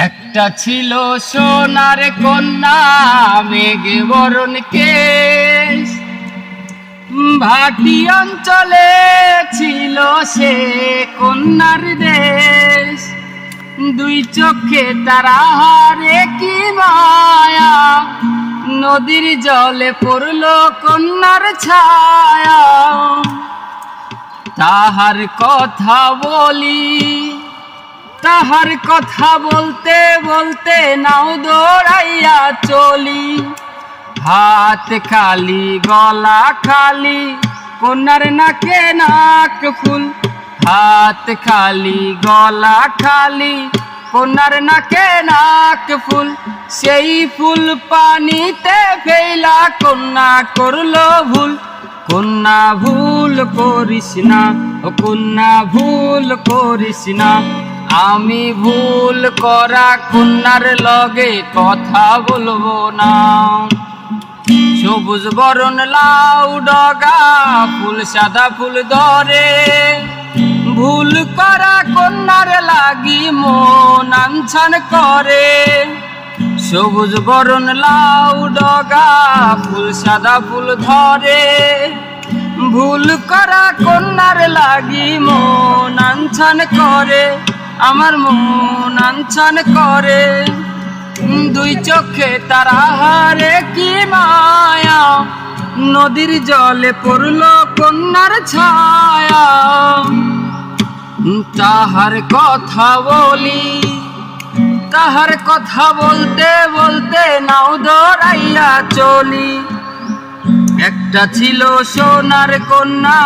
একটা ছিল সোনার কন্যা মেঘে বরণ কেশ, ভাটি অঞ্চলে ছিল সে কন্যার দেশ। দুই চোখে তারা হারে কি মায়া, নদীর জলে পড়ল কন্যার ছায়া। তাহার কথা বলি, তাহার কথা বলতে বলতে নাও দৌড়াইয়া চলি। হাত খালি গলা খালি কন্যার নাকে নাক ফুল, হাত খালি গলা খালি কন্যার নাকে নাক ফুল। সেই ফুল পানিতে ফেলা কন্যা করলো ভুল। কন্যা ভুল করিস না, ও কন্যা ভুল করিস না। আমি ভুল করা কন্যার লগে কথা বলবো না। সবুজ বরণ লাউ ডগা ফুল সাদা ফুল ধরে, ভুল করা কন্যার লাগি মন আনছান করে। সবুজ বরণ লাউ ডগা ফুল সাদা ফুল ধরে, ভুল করা কন্যার লাগি মন আনছান করে। আমার মন আনছান করে। দুই চোখে তারা হারে কি মায়া, নদীর জলে পড়ল কন্যার ছায়া। তাহার কথা বলি, তাহার কথা বলতে বলতে নাও দৌড়াইয়া চলি। একটা ছিল সোনার কন্যা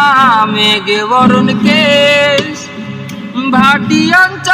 মেঘে বরণ কেশ, ভাটি অঞ্চল